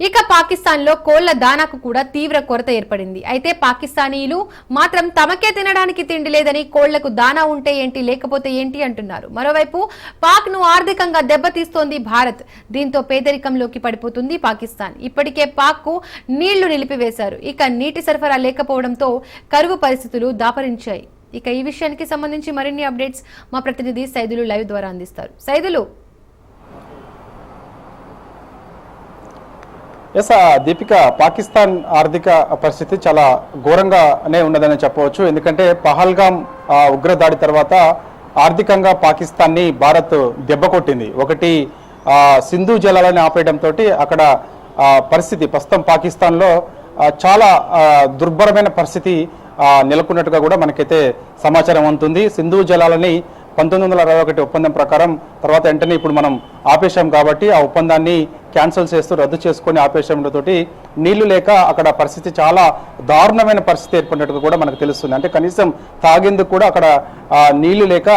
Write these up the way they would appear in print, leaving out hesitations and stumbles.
ఇక పాకిస్తాన్లో కోళ్ల దానాకు కూడా తీవ్ర కొరత ఏర్పడింది. అయితే పాకిస్తానీయులు మాత్రం తమకే తినడానికి తిండి లేదని కోళ్లకు దానా ఉంటే ఏంటి లేకపోతే ఏంటి అంటున్నారు. మరోవైపు పాక్ ను ఆర్థికంగా దెబ్బతీస్తోంది భారత్. దీంతో పేదరికంలోకి పడిపోతుంది పాకిస్తాన్. ఇప్పటికే పాక్ కు నీళ్లు నిలిపివేశారు. ఇక నీటి సరఫరా లేకపోవడంతో కరువు పరిస్థితులు దాపరించాయి. ఇక ఈ విషయానికి సంబంధించి మరిన్ని అప్డేట్స్ మా ప్రతినిధి సైదులు లైవ్ ద్వారా అందిస్తారు. సైదులు. దీపిక, పాకిస్తాన్ ఆర్థిక పరిస్థితి చాలా ఘోరంగానే ఉన్నదని చెప్పవచ్చు. ఎందుకంటే పహల్గామ్ ఉగ్రదాడి తర్వాత ఆర్థికంగా పాకిస్తాన్ని భారత్ దెబ్బ కొట్టింది. ఒకటి సింధు జలాలని ఆపేయడంతో అక్కడ పరిస్థితి ప్రస్తుతం పాకిస్తాన్లో చాలా దుర్భరమైన పరిస్థితి నెలకొన్నట్టుగా కూడా మనకైతే సమాచారం అందుతుంది. సింధు జలాలని 1961 ఒప్పందం ప్రకారం తర్వాత వెంటనే ఇప్పుడు మనం ఆపేశాం కాబట్టి ఆ ఒప్పందాన్ని క్యాన్సిల్ చేస్తూ రద్దు చేసుకొని ఆపేశాంతో నీళ్లు లేక అక్కడ పరిస్థితి చాలా దారుణమైన పరిస్థితి ఏర్పడినట్టుగా కూడా మనకు తెలుస్తుంది. అంటే కనీసం తాగేందుకు కూడా అక్కడ నీళ్లు లేక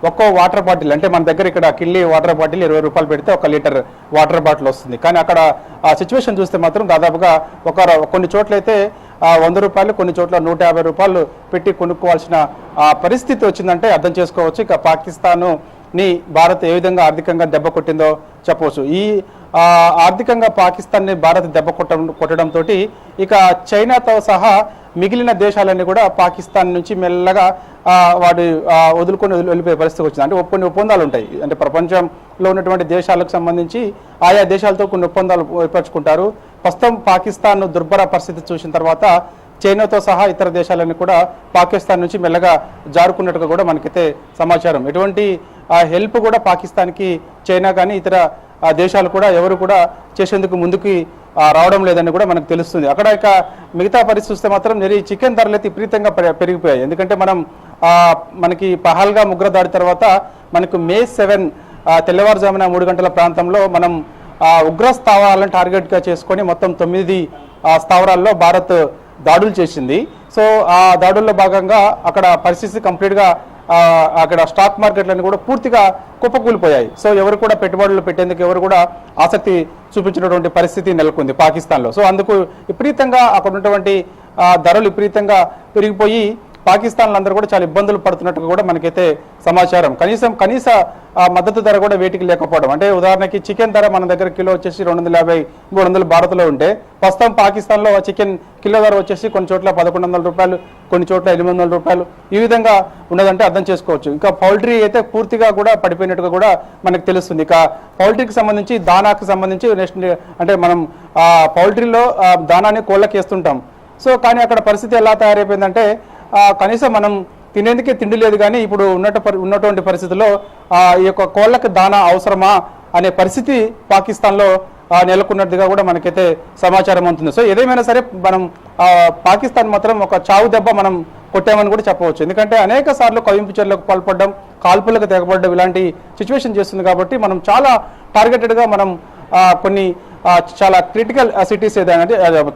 ఒక్కో వాటర్ బాటిల్, అంటే మన దగ్గర ఇక్కడ కిల్లీ వాటర్ బాటిల్ 20 రూపాయలు పెడితే 1 లీటర్ వాటర్ బాటిల్ వస్తుంది. కానీ అక్కడ ఆ సిచ్యువేషన్ చూస్తే మాత్రం దాదాపుగా కొన్ని చోట్లయితే 100 రూపాయలు, కొన్ని చోట్ల 150 రూపాయలు పెట్టి కొనుక్కోవాల్సిన పరిస్థితి వచ్చిందంటే అర్థం చేసుకోవచ్చు. ఇక పాకిస్తాన్ని భారత్ ఏ విధంగా ఆర్థికంగా దెబ్బ కొట్టిందో చెప్పవచ్చు. ఈ ఆర్థికంగా పాకిస్తాన్ని భారత్ దెబ్బ కొట్టడంతో ఇక చైనాతో సహా మిగిలిన దేశాలన్నీ కూడా పాకిస్తాన్ నుంచి మెల్లగా వాడు వదులుకొని వెళ్ళిపోయే పరిస్థితి వచ్చింది. అంటే కొన్ని ఒప్పందాలు ఉంటాయి, అంటే ప్రపంచంలో ఉన్నటువంటి దేశాలకు సంబంధించి ఆయా దేశాలతో కొన్ని ఒప్పందాలు ఏర్పరచుకుంటారు. ప్రస్తుతం పాకిస్తాన్ దుర్భర పరిస్థితి చూసిన తర్వాత చైనాతో సహా ఇతర దేశాలన్నీ కూడా పాకిస్తాన్ నుంచి మెల్లగా జారుకున్నట్టుగా కూడా మనకైతే సమాచారం. ఎటువంటి హెల్ప్ కూడా పాకిస్తాన్కి చైనా కానీ ఇతర దేశాలు కూడా ఎవరు కూడా చేసేందుకు ముందుకు రావడం లేదని కూడా మనకు తెలుస్తుంది. అక్కడ ఇక మిగతా పరిస్థితి చూస్తే మాత్రం చికెన్ ధరలు అయితే విపరీతంగా పెరిగిపోయాయి. ఎందుకంటే మనకి పహల్గామ్ ఉగ్రదాడి తర్వాత మనకు May 7 తెల్లవారుజామున 3 గంటల ప్రాంతంలో మనం ఉగ్ర స్థావరాలను టార్గెట్గా చేసుకొని మొత్తం 9 స్థావరాల్లో భారత్ దాడులు చేసింది. సో ఆ దాడుల్లో భాగంగా అక్కడ పరిస్థితి కంప్లీట్గా అక్కడ స్టాక్ మార్కెట్లన్నీ కూడా పూర్తిగా కుప్పకూలిపోయాయి. సో ఎవరు కూడా పెట్టుబడులు పెట్టేందుకు ఎవరు కూడా ఆసక్తి చూపించినటువంటి పరిస్థితి నెలకొంది పాకిస్తాన్లో. సో అందుకు విపరీతంగా అక్కడ ఉన్నటువంటి ధరలు విపరీతంగా పెరిగిపోయి పాకిస్తాన్లో అందరూ కూడా చాలా ఇబ్బందులు పడుతున్నట్టుగా కూడా మనకైతే సమాచారం. కనీస మద్దతు ధర కూడా వేటికి లేకపోవడం. అంటే ఉదాహరణకి చికెన్ ధర మన దగ్గర కిలో వచ్చేసి 250-300 భారత్లో ఉంటే ప్రస్తుతం పాకిస్తాన్లో చికెన్ కిలో ధర వచ్చేసి కొన్ని చోట్ల 1100 రూపాయలు, కొన్ని చోట్ల 800 రూపాయలు ఈ విధంగా ఉన్నదంటే అర్థం చేసుకోవచ్చు. ఇంకా పౌల్ట్రీ అయితే పూర్తిగా కూడా పడిపోయినట్టుగా కూడా మనకు తెలుస్తుంది. ఇక పౌల్ట్రీకి సంబంధించి దానాకు సంబంధించి అంటే మనం పౌల్ట్రీలో దానాన్ని కోళ్ళకి వేస్తుంటాం. సో కానీ అక్కడ పరిస్థితి ఎలా తయారైపోయిందంటే కనీసం మనం తినేందుకే తిండి లేదు. కానీ ఇప్పుడు ఉన్నటువంటి పరిస్థితుల్లో ఈ యొక్క కోళ్ళకి దానా అవసరమా అనే పరిస్థితి పాకిస్తాన్లో నెలకొన్నట్టుగా కూడా మనకైతే సమాచారం అవుతుంది. సో ఏదేమైనా సరే మనం పాకిస్తాన్ మాత్రం ఒక చావు దెబ్బ మనం కొట్టామని కూడా చెప్పవచ్చు. ఎందుకంటే అనేక సార్లు కవింపు చర్యలకు పాల్పడడం, కాల్పులకు తెగబడడం ఇలాంటి సిచ్యువేషన్ చేస్తుంది. కాబట్టి మనం చాలా టార్గెటెడ్గా మనం కొన్ని చాలా క్రిటికల్ సిటీస్ ఏదైనా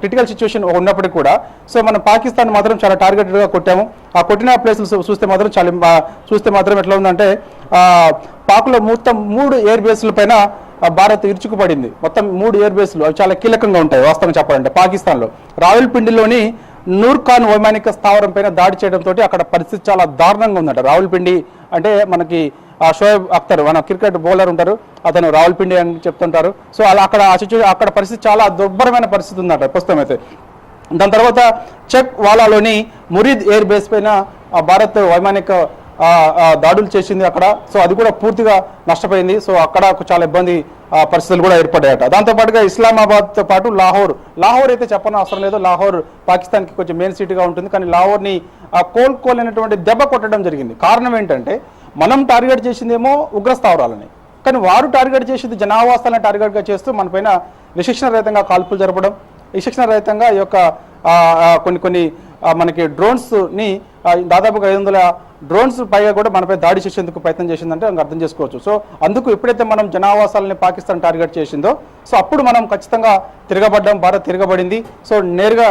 క్రిటికల్ సిచ్యువేషన్ ఉన్నప్పటికీ కూడా సో మనం పాకిస్తాన్ మాత్రం చాలా టార్గెటెడ్గా కొట్టాము. ఆ కొట్టిన ప్లేసులు చూస్తే మాత్రం ఎట్లా ఉందంటే పాక్లో మొత్తం 3 ఎయిర్ బేస్ల పైన భారత్ ఇరుచుకుపడింది. మొత్తం 3 ఎయిర్ బేస్లు అవి చాలా కీలకంగా ఉంటాయి వాస్తవం చెప్పాలంటే. పాకిస్తాన్లో రావల్పిండిలోని నూర్ఖాన్ వైమానిక స్థావరం పైన దాడి చేయడంతో అక్కడ పరిస్థితి చాలా దారుణంగా ఉందంట. రావల్పిండి అంటే మనకి షోయబ్ అఖ్తర్ మన క్రికెట్ బౌలర్ ఉంటారు, అతను రావల్పిండి అని చెప్తుంటారు. సో అలా అక్కడ పరిస్థితి చాలా దుర్భరమైన పరిస్థితి ఉందట ప్రస్తుతం అయితే. దాని తర్వాత చెక్ వాలాలోని మురీద్ ఎయిర్ బేస్ పైన భారత్ వైమానిక దాడులు చేసింది అక్కడ. సో అది కూడా పూర్తిగా నష్టపోయింది. సో అక్కడ చాలా ఇబ్బంది పరిస్థితులు కూడా ఏర్పడ్డాయట. దాంతోపాటుగా ఇస్లామాబాద్తో పాటు లాహోర్ అయితే చెప్పనవసరం లేదు. లాహోర్ పాకిస్తాన్కి కొంచెం మెయిన్ సిటీగా ఉంటుంది. కానీ లాహోర్ని కోలుకోలేనటువంటి దెబ్బ కొట్టడం జరిగింది. కారణం ఏంటంటే మనం టార్గెట్ చేసిందేమో ఉగ్రస్థావరాలని, కానీ వారు టార్గెట్ చేసేది జనావాసాలను టార్గెట్గా చేస్తూ మన పైన విశిక్షణ రహితంగా కాల్పులు జరపడం, విశిక్షణ రహితంగా ఈ యొక్క కొన్ని మనకి డ్రోన్స్ని దాదాపుగా 500 డ్రోన్స్ పైగా కూడా మనపై దాడి చేసేందుకు ప్రయత్నం చేసిందంటే మనకు అర్థం చేసుకోవచ్చు. సో అందుకు ఎప్పుడైతే మనం జనావాసాలని పాకిస్తాన్ టార్గెట్ చేసిందో సో అప్పుడు మనం ఖచ్చితంగా తిరగబడ్డాం, భారత్ తిరగబడింది. సో నేరుగా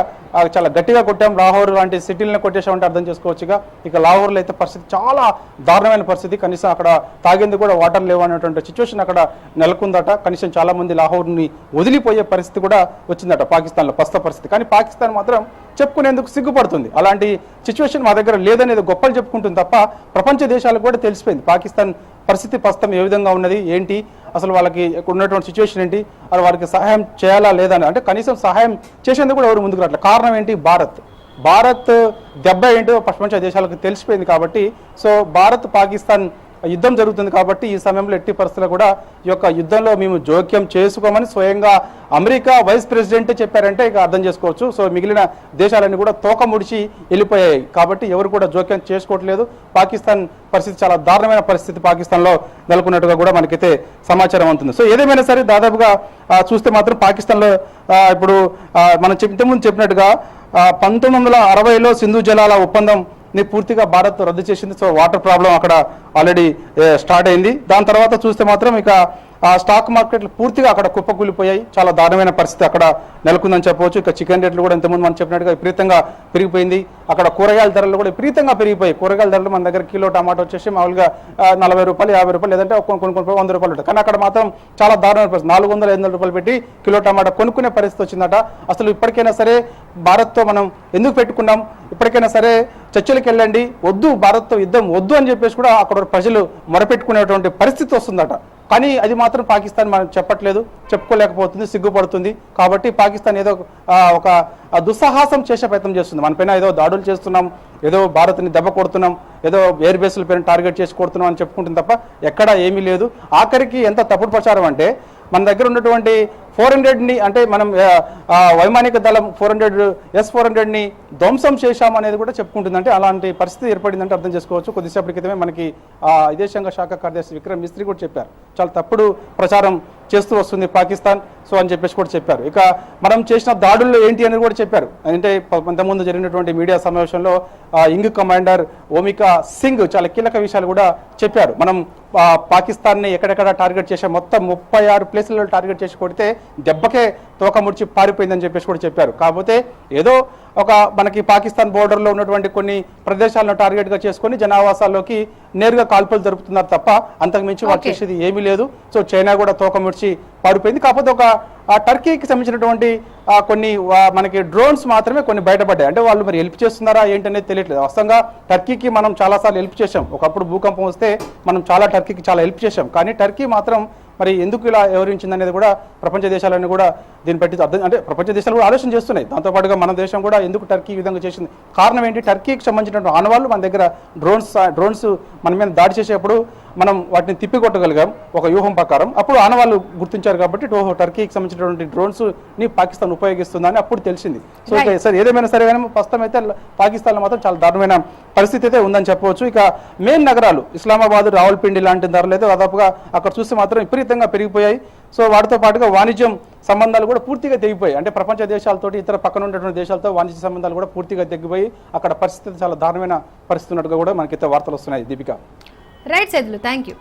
చాలా గట్టిగా కొట్టాం. లాహోర్ లాంటి సిటీలను కొట్టేసామంటే అర్థం చేసుకోవచ్చుగా. ఇక లాహోర్లో అయితే పరిస్థితి చాలా దారుణమైన పరిస్థితి. కనీసం అక్కడ తాగేందుకు కూడా వాటర్ లేవు అనేటువంటి సిచ్యువేషన్ అక్కడ నెలకొందట. కనీసం చాలా మంది లాహోర్ని వదిలిపోయే పరిస్థితి కూడా వచ్చిందట పాకిస్తాన్లో, ప్రస్తుత పరిస్థితి. కానీ పాకిస్తాన్ మాత్రం చెప్పుకునేందుకు సిగ్గుపడుతుంది. అలాంటి సిచ్యువేషన్ మా దగ్గర లేదనేది గొప్పలు చెప్పుకుంటుంది తప్ప ప్రపంచ దేశాలకు కూడా తెలిసిపోయింది పాకిస్తాన్ పరిస్థితి ప్రస్తుతం ఏ విధంగా ఉన్నది, ఏంటి అసలు వాళ్ళకి ఉన్నటువంటి సిచ్యువేషన్ ఏంటి, అది వారికి సహాయం చేయాలా లేదా అని. అంటే కనీసం సహాయం చేసేందుకు కూడా ఎవరు ముందుకు రావట్లేదు. కారణం ఏంటి? భారత్ దెబ్బ ఏంటో ప్రపంచ దేశాలకు తెలిసిపోయింది. కాబట్టి సో భారత్ పాకిస్తాన్ యుద్ధం జరుగుతుంది కాబట్టి ఈ సమయంలో ఎట్టి పరిస్థితుల్లో కూడా ఈ యొక్క యుద్ధంలో మేము జోక్యం చేసుకోమని స్వయంగా అమెరికా వైస్ ప్రెసిడెంట్ చెప్పారంటే ఇక అర్థం చేసుకోవచ్చు. సో మిగిలిన దేశాలన్నీ కూడా తోక ముడిచి వెళ్ళిపోయాయి. కాబట్టి ఎవరు కూడా జోక్యం చేసుకోవట్లేదు. పాకిస్తాన్ పరిస్థితి చాలా దారుణమైన పరిస్థితి పాకిస్తాన్లో నెలకొన్నట్టుగా కూడా మనకైతే సమాచారం అవుతుంది. సో ఏదేమైనా సరే దాదాపుగా చూస్తే మాత్రం పాకిస్తాన్లో ఇప్పుడు మనం ఇంతకుముందు చెప్పినట్టుగా 1960లో సింధు జలాల ఒప్పందం పూర్తిగా భారత్ రద్దు చేసింది. సో వాటర్ ప్రాబ్లం అక్కడ ఆల్రెడీ స్టార్ట్ అయింది. దాని తర్వాత చూస్తే మాత్రం ఇక స్టాక్ మార్కెట్లు పూర్తిగా అక్కడ కుప్పకూలిపోయాయి. చాలా దారుణమైన పరిస్థితి అక్కడ నెలకొందని చెప్పవచ్చు. ఇక చికెన్ రేట్లు కూడా ఇంతకుముందు మనం చెప్పినట్టుగా విపరీతంగా పెరిగిపోయింది. అక్కడ కూరగాయల ధరలు కూడా విపరీతంగా పెరిగిపోయాయి. కూరగాయల ధరలు మన దగ్గర కిలో టమాటో వచ్చేసి మామూలుగా 40 రూపాయలు, 50 రూపాయలు, లేదంటే కొన్ని 100 రూపాయలు ఉంటాయి. కానీ అక్కడ మాత్రం చాలా దారుణమైన పరిస్థితి. 400-500 రూపాయలు పెట్టి కిలో టమాటా కొనుక్కునే పరిస్థితి వచ్చిందట. అసలు ఇప్పటికైనా సరే భారత్తో మనం ఎందుకు పెట్టుకున్నాం, ఇప్పటికైనా సరే చర్చలకు వెళ్ళండి, వద్దు భారత్తో యుద్ధం వద్దు అని చెప్పేసి కూడా అక్కడ ప్రజలు మొరపెట్టుకునేటువంటి పరిస్థితి వస్తుందట. కానీ అది మాత్రం పాకిస్తాన్ మనం చెప్పట్లేదు, చెప్పుకోలేకపోతుంది, సిగ్గుపడుతుంది. కాబట్టి పాకిస్తాన్ ఏదో ఒక దుస్సాహసం చేసే ప్రయత్నం చేస్తుంది. మన పైన ఏదో దాడులు చేస్తున్నాం, ఏదో భారత్ని దెబ్బ కొడుతున్నాం, ఏదో ఎయిర్ బేస్ల పైన టార్గెట్ చేసి కొడుతున్నాం అని చెప్పుకుంటుంది తప్ప ఎక్కడా ఏమీ లేదు. ఆఖరికి ఎంత తప్పుడు ప్రచారం అంటే మన దగ్గర ఉన్నటువంటి 400ని అంటే మనం వైమానిక దళం 400 S-400ని ధ్వంసం చేశామనేది కూడా చెప్పుకుంటుంది. అంటే అలాంటి పరిస్థితి ఏర్పడిందంటే అర్థం చేసుకోవచ్చు. కొద్దిసేపటి క్రితమే మనకి విదేశాంగ శాఖ కార్యదర్శి విక్రమ్ మిస్త్రీ కూడా చెప్పారు, చాలా తప్పుడు ప్రచారం చేస్తూ వస్తుంది పాకిస్తాన్ సో అని చెప్పేసి కూడా చెప్పారు. ఇక మనం చేసిన దాడుల్లో ఏంటి అనేది కూడా చెప్పారు. అంటే కొంతమంది జరిగినటువంటి మీడియా సమావేశంలో ఇంగ్ కమాండర్ ఓమికా సింగ్ చాలా కీలక విషయాలు కూడా చెప్పారు. మనం పాకిస్తాన్ని ఎక్కడెక్కడ టార్గెట్ చేసే మొత్తం 36 ప్లేసులలో టార్గెట్ చేసి కొడితే దెబ్బకే తోక ముడిచి పారిపోయిందని చెప్పేసి కూడా చెప్పారు. కాకపోతే ఏదో ఒక మనకి పాకిస్తాన్ బోర్డర్లో ఉన్నటువంటి కొన్ని ప్రదేశాలను టార్గెట్గా చేసుకొని జనావాసాల్లోకి నేరుగా కాల్పులు జరుపుతున్నారు తప్ప అంతకు మించి వారు చేసేది ఏమీ లేదు. సో చైనా కూడా తోక ముడిచి పారిపోయింది. కాకపోతే ఒక టర్కీకి సంబంధించినటువంటి కొన్ని మనకి డ్రోన్స్ మాత్రమే కొన్ని బయటపడ్డాయి. అంటే వాళ్ళు మరి హెల్ప్ చేస్తున్నారా ఏంటనేది తెలియట్లేదు. వాస్తవంగా టర్కీకి మనం చాలాసార్లు హెల్ప్ చేశాం. ఒకప్పుడు భూకంపం వస్తే మనం టర్కీకి చాలా హెల్ప్ చేశాం. కానీ టర్కీ మాత్రం మరి ఎందుకు ఇలా వ్యవహరించింది అనేది కూడా ప్రపంచ దేశాలన్నీ కూడా దీన్ని బట్టి అర్థం, అంటే ప్రపంచ దేశాలు కూడా ఆలోచన చేస్తున్నాయి. దాంతోపాటుగా మన దేశం కూడా ఎందుకు టర్కీ ఈ విధంగా చేసింది, కారణం ఏంటి? టర్కీకి సంబంధించినటువంటి ఆనవాళ్ళు మన దగ్గర డ్రోన్స్ మన మీద దాడి చేసేప్పుడు మనం వాటిని తిప్పికొట్టగలిగాం ఒక వ్యూహం ప్రకారం. అప్పుడు ఆనవాళ్ళు గుర్తించారు కాబట్టి టర్కీకి సంబంధించినటువంటి డ్రోన్స్ని పాకిస్తాన్ ఉపయోగిస్తుందని అప్పుడు తెలిసింది. సో సరే ఏదేమైనా సరే కానీ ప్రస్తుతం అయితే పాకిస్తాన్లో మాత్రం చాలా దారుణమైన పరిస్థితి అయితే ఉందని చెప్పవచ్చు. ఇక మెయిన్ నగరాలు ఇస్లామాబాద్, రావల్పిండి లాంటి ధరలు అయితే దాదాపుగా అక్కడ చూస్తే మాత్రం విపరీతంగా పెరిగిపోయాయి. సో వాటితో పాటుగా వాణిజ్యం సంబంధాలు కూడా పూర్తిగా తెగిపోయాయి. అంటే ప్రపంచ దేశాలతోటి ఇతర పక్కన ఉన్నటువంటి దేశాలతో వాణిజ్య సంబంధాలు కూడా పూర్తిగా తెగిపోయి అక్కడ పరిస్థితి చాలా దారుణమైన పరిస్థితి ఉన్నట్టుగా కూడా మనకైతే వార్తలు వస్తున్నాయి. Deepika. Right Saidulu, thank you.